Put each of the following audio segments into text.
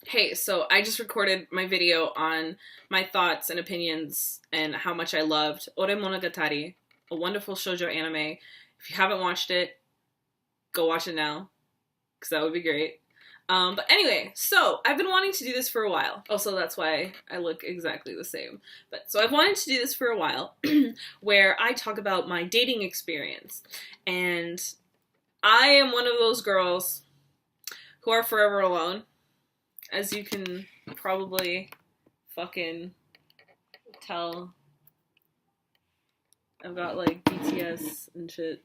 Hey, so I just recorded my video on my thoughts and opinions and how much I loved Ore Monogatari, a wonderful shoujo anime. If you haven't watched it, go watch it now, because that would be great. But anyway, so I've been wanting to do this for a while. Also, that's why I look exactly the same. But so I've wanted to do this for a while, where I talk about my dating experience. And I am one of those girls who are forever alone, as you can probably fucking tell. I've got like BTS and shit.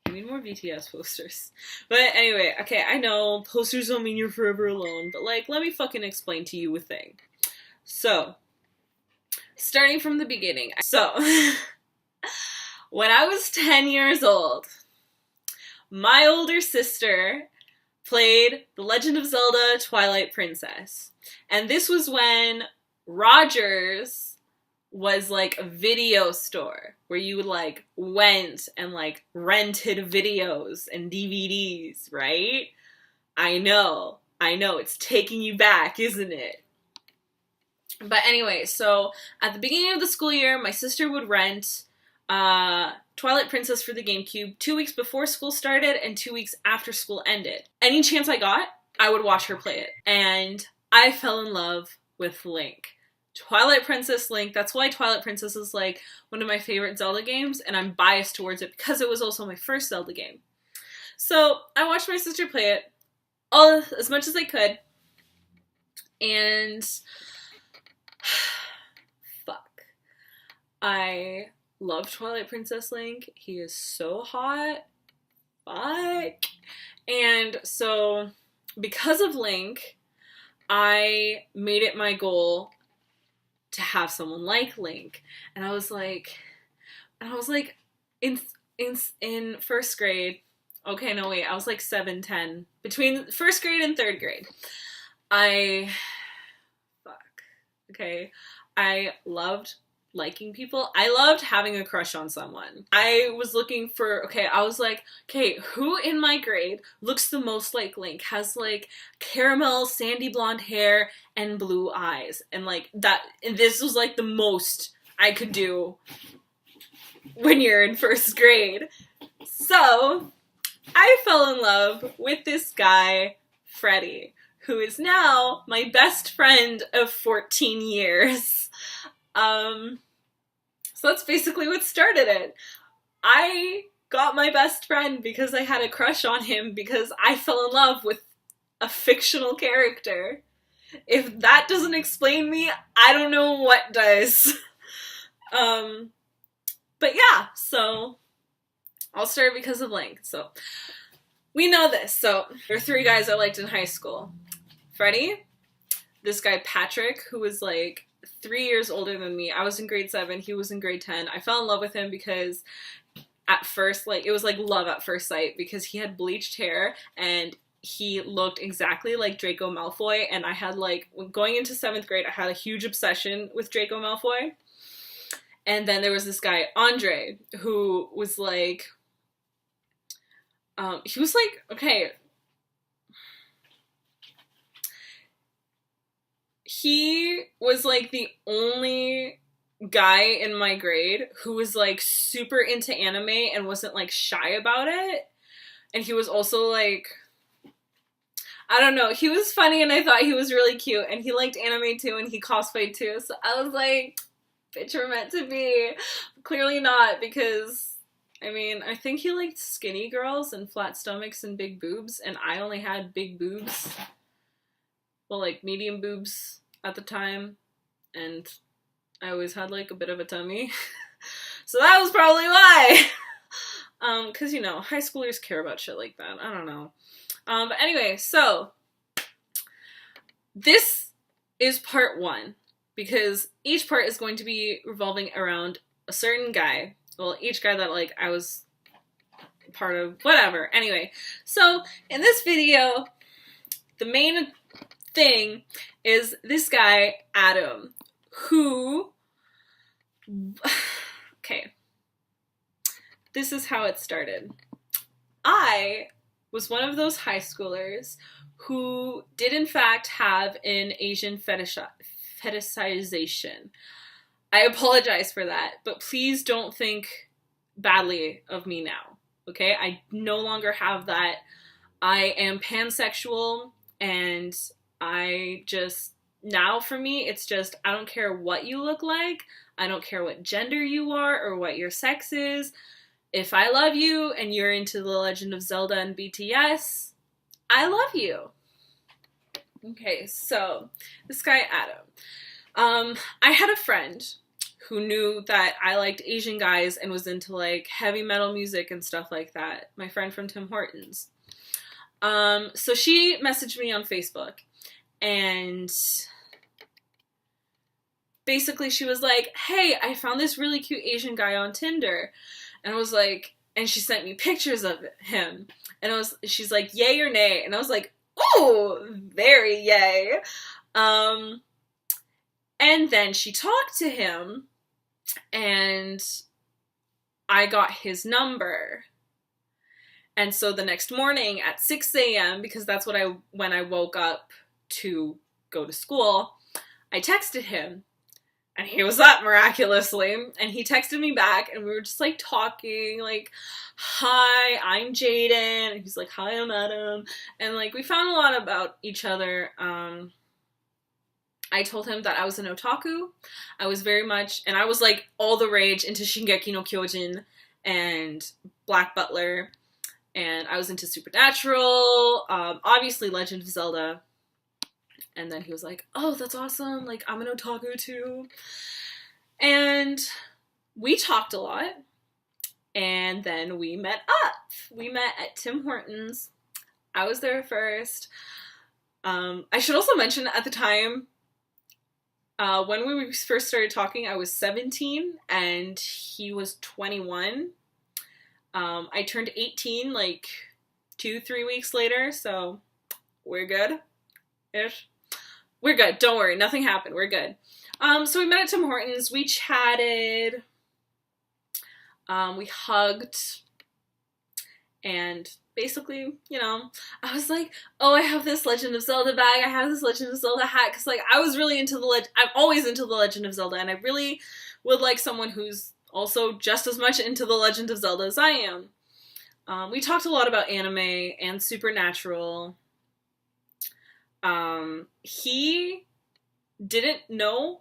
I need more BTS posters. But anyway, okay, I know posters don't mean you're forever alone, but like, let me fucking explain to you a thing. So, starting from the beginning. So, when I was 10 years old, my older sister played The Legend of Zelda Twilight Princess. And this was when Rogers was like a video store where you like went and like rented videos and DVDs, right? I know, it's taking you back, isn't it? But anyway, so at the beginning of the school year, my sister would rent Twilight Princess for the GameCube 2 weeks before school started and 2 weeks after school ended. Any chance I got, I would watch her play it. And I fell in love with Link. Twilight Princess Link, that's why Twilight Princess is like one of my favorite Zelda games, and I'm biased towards it because it was also my first Zelda game. So I watched my sister play it all as much as I could, and fuck. I love Twilight Princess Link. He is so hot. Fuck. And so, because of Link, I made it my goal to have someone like Link. And I was like in first grade. Okay, no wait, I was like 7, 10. Between first grade and third grade. Okay. I loved liking people. I loved having a crush on someone. I was looking for, I was like, who in my grade looks the most like Link? Has like caramel, sandy blonde hair and blue eyes. And like that, and this was like the most I could do when you're in first grade. So I fell in love with this guy, Freddie, who is now my best friend of 14 years. So that's basically what started it. I got my best friend because I had a crush on him because I fell in love with a fictional character. If that doesn't explain me, I don't know what does. But yeah, so I'll start because of Link. So we know this. So there are 3 guys I liked in high school. Freddie, this guy Patrick, who was like 3 years older than me. I was in grade 7, he was in grade 10. I fell in love with him because at first, like, it was like love at first sight because he had bleached hair and he looked exactly like Draco Malfoy, and I had like, going into 7th grade, I had a huge obsession with Draco Malfoy. And then there was this guy, Andre, who was like, he was like, he was like the only guy in my grade who was like super into anime and wasn't like shy about it. And he was also like, I don't know, he was funny and I thought he was really cute, and he liked anime too and he cosplayed too. So I was like, bitch, we're meant to be. Clearly not, because I mean, I think he liked skinny girls and flat stomachs and big boobs, and I only had big boobs. Well, like medium boobs at the time, and I always had like a bit of a tummy. So that was probably why. Cause you know, high schoolers care about shit like that. I don't know. But anyway, so this is part 1, because each part is going to be revolving around a certain guy. Well, each guy that like I was part of, whatever. Anyway, so in this video, the main thing is this guy, Adam, who, this is how it started. I was one of those high schoolers who did in fact have an Asian fetishization. I apologize for that, but please don't think badly of me now, okay? I no longer have that. I am pansexual, and I just, now for me, it's just, I don't care what you look like, I don't care what gender you are or what your sex is. If I love you and you're into The Legend of Zelda and BTS, I love you. Okay, so this guy Adam. I had a friend who knew that I liked Asian guys and was into like heavy metal music and stuff like that. My friend from Tim Hortons. So she messaged me on Facebook, and basically she was like, hey, I found this really cute Asian guy on Tinder. And I was like, and she sent me pictures of him. And she's like, yay or nay? And I was like, ooh, very yay. And then she talked to him, and I got his number. And so the next morning at 6 a.m., because that's when I woke up to go to school, I texted him, and he was up miraculously, and he texted me back, and we were just like talking, like, hi, I'm Jaden, and he's like, hi, I'm Adam, and like we found a lot about each other. I told him that I was an otaku. I was very much, and I was like all the rage into Shingeki no Kyojin and Black Butler, and I was into Supernatural, obviously Legend of Zelda. And then he was like, oh, that's awesome, like I'm an otaku too. And we talked a lot, and then we met up. We met at Tim Hortons. I was there first. I should also mention at the time, when we first started talking, I was 17 and he was 21. I turned 18 like 2-3 weeks later, so we're good-ish. We're good. Don't worry. Nothing happened. We're good. So we met at Tim Hortons. We chatted. We hugged. And basically, you know, I was like, oh, I have this Legend of Zelda bag. I have this Legend of Zelda hat. Because, like, I was really into I'm always into the Legend of Zelda. And I really would like someone who's also just as much into the Legend of Zelda as I am. We talked a lot about anime and Supernatural. He didn't know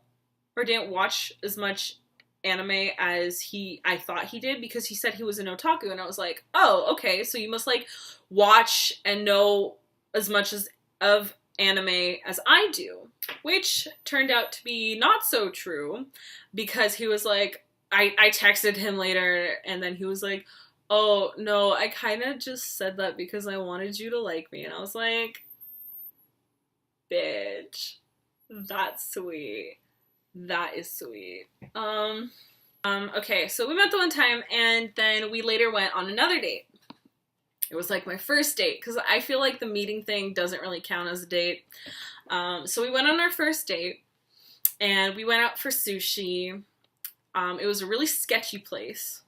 or didn't watch as much anime as I thought he did, because he said he was an otaku, and I was like, oh, okay, so you must like watch and know as much of anime as I do, which turned out to be not so true, because he was like, I texted him later, and then he was like, oh, no, I kind of just said that because I wanted you to like me, and I was like, bitch, that's sweet. That is sweet. Okay, so we met the one time, and then we later went on another date. It was like my first date, because I feel like the meeting thing doesn't really count as a date. So we went on our first date, and we went out for sushi. It was a really sketchy place.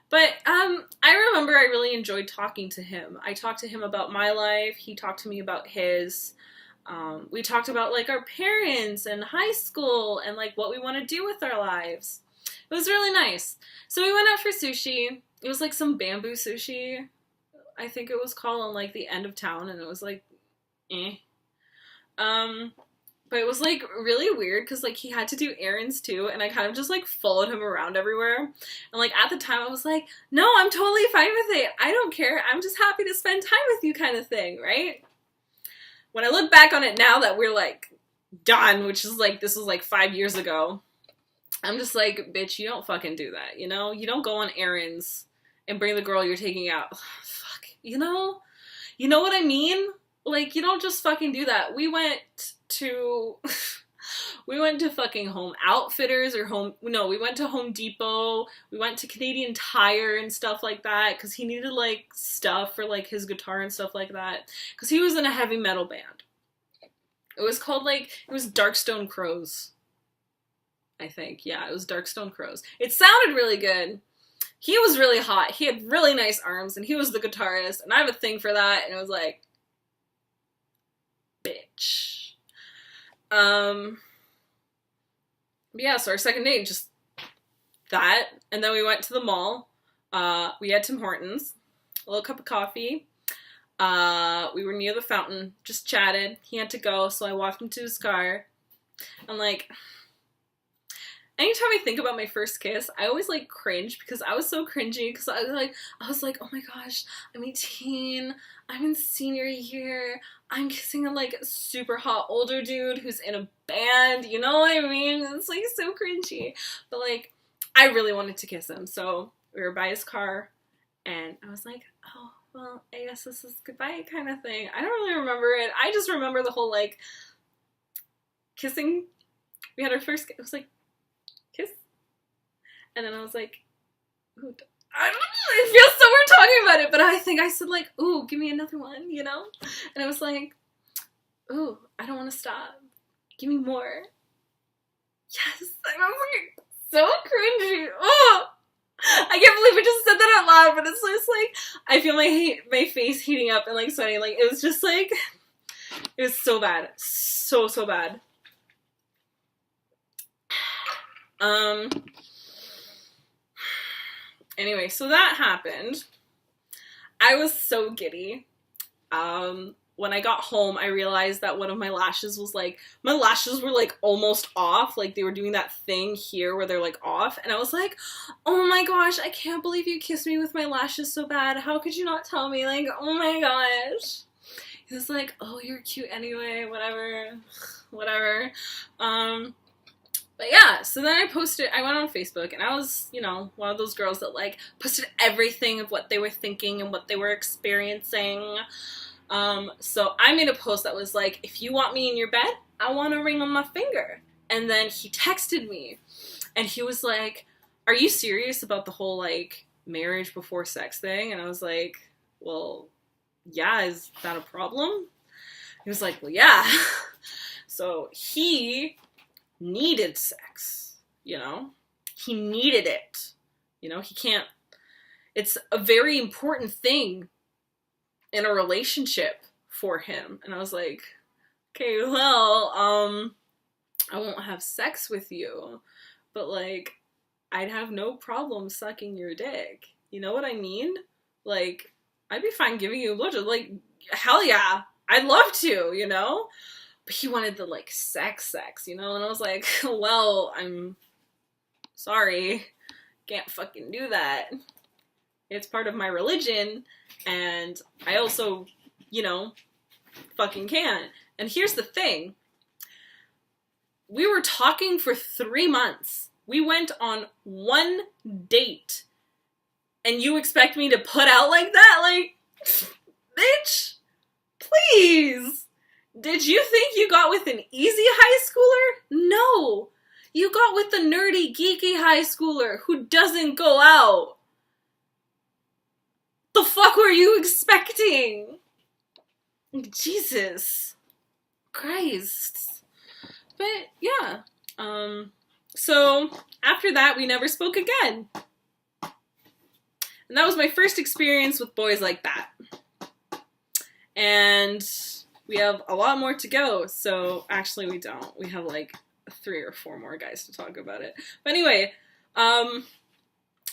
But I remember I really enjoyed talking to him. I talked to him about my life. He talked to me about his. We talked about like our parents and high school and like what we want to do with our lives. It was really nice. So we went out for sushi. It was like some bamboo sushi, I think it was called, on like the end of town, and it was like, eh. But it was like really weird because like he had to do errands too, and I kind of just like followed him around everywhere. And like at the time I was like, no, I'm totally fine with it. I don't care. I'm just happy to spend time with you, kind of thing, right? When I look back on it now that we're like done, which is like, this was like 5 years ago, I'm just like, bitch, you don't fucking do that, you know? You don't go on errands and bring the girl you're taking out. Ugh, fuck, you know? You know what I mean? Like, you don't just fucking do that. We went to fucking Home Outfitters we went to Home Depot. We went to Canadian Tire and stuff like that because he needed like stuff for like his guitar and stuff like that because he was in a heavy metal band. It was Darkstone Crows, I think. Yeah, it was Darkstone Crows. It sounded really good. He was really hot. He had really nice arms and he was the guitarist and I have a thing for that, and it was like, Yeah, so our second date, just that. And then we went to the mall. We had Tim Hortons, a little cup of coffee. We were near the fountain, just chatted. He had to go, so I walked him to his car. I'm like, anytime I think about my first kiss, I always like cringe because I was so cringy because I was like, oh my gosh, I'm 18, I'm in senior year, I'm kissing a like super hot older dude who's in a band, you know what I mean? It's like so cringy. But like, I really wanted to kiss him, so we were by his car and I was like, oh, well, I guess this is goodbye kind of thing. I don't really remember it. I just remember the whole like kissing. We had our first, it was like, kiss. And then I was like, ooh, I don't know, it feels so weird talking about it, but I think I said like, ooh, give me another one, you know? And I was like, ooh, I don't want to stop. Give me more. Yes. And I was like, so cringy. Oh, I can't believe I just said that out loud, but it's just like, I feel my face heating up and like sweating. Like, it was just like, it was so bad. So bad. Anyway, so that happened. I was so giddy. When I got home, I realized that one of my lashes was like, my lashes were like almost off. Like they were doing that thing here where they're like off. And I was like, oh my gosh, I can't believe you kissed me with my lashes so bad. How could you not tell me? Like, oh my gosh. He was like, oh, you're cute anyway, whatever. But yeah, so then I went on Facebook, and I was, you know, one of those girls that, like, posted everything of what they were thinking and what they were experiencing. So I made a post that was like, if you want me in your bed, I want a ring on my finger. And then he texted me, and he was like, are you serious about the whole, like, marriage before sex thing? And I was like, well, yeah, is that a problem? He was like, well, yeah. So he needed sex, you know? He needed it. You know, he can't, it's a very important thing in a relationship for him. And I was like, okay, well, I won't have sex with you, but like, I'd have no problem sucking your dick. You know what I mean? Like, I'd be fine giving you a blowjob. Like, hell yeah, I'd love to, you know? But he wanted the, like, sex, you know? And I was like, well, I'm sorry. Can't fucking do that. It's part of my religion, and I also, you know, fucking can't. And here's the thing. We were talking for 3 months. We went on one date. And you expect me to put out like that? Like, bitch, please. Did you think you got with an easy high schooler? No. You got with the nerdy, geeky high schooler who doesn't go out. The fuck were you expecting? Jesus Christ. But yeah. So after that, we never spoke again. And that was my first experience with boys like that. And we have a lot more to go. So actually we don't. We have like 3 or 4 more guys to talk about it. But anyway,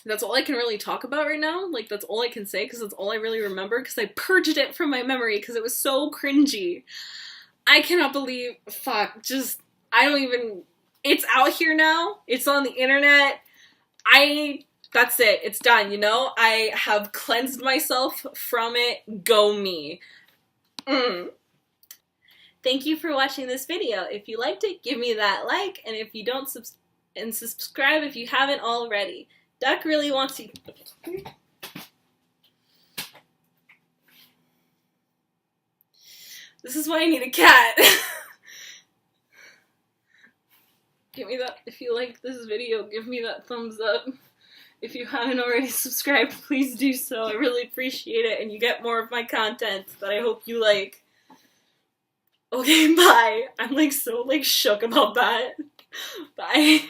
that's all I can really talk about right now. Like, that's all I can say because that's all I really remember because I purged it from my memory because it was so cringy. I cannot believe, I don't even, it's out here now. It's on the internet. That's it. It's done, you know? I have cleansed myself from it. Go me. Thank you for watching this video. If you liked it, give me that like, and if you don't, subscribe if you haven't already. Duck really wants you. This is why I need a cat. Give me that. If you like this video, give me that thumbs up. If you haven't already subscribed, please do so. I really appreciate it, and you get more of my content that I hope you like. Okay, bye. I'm like so like shook about that. Bye.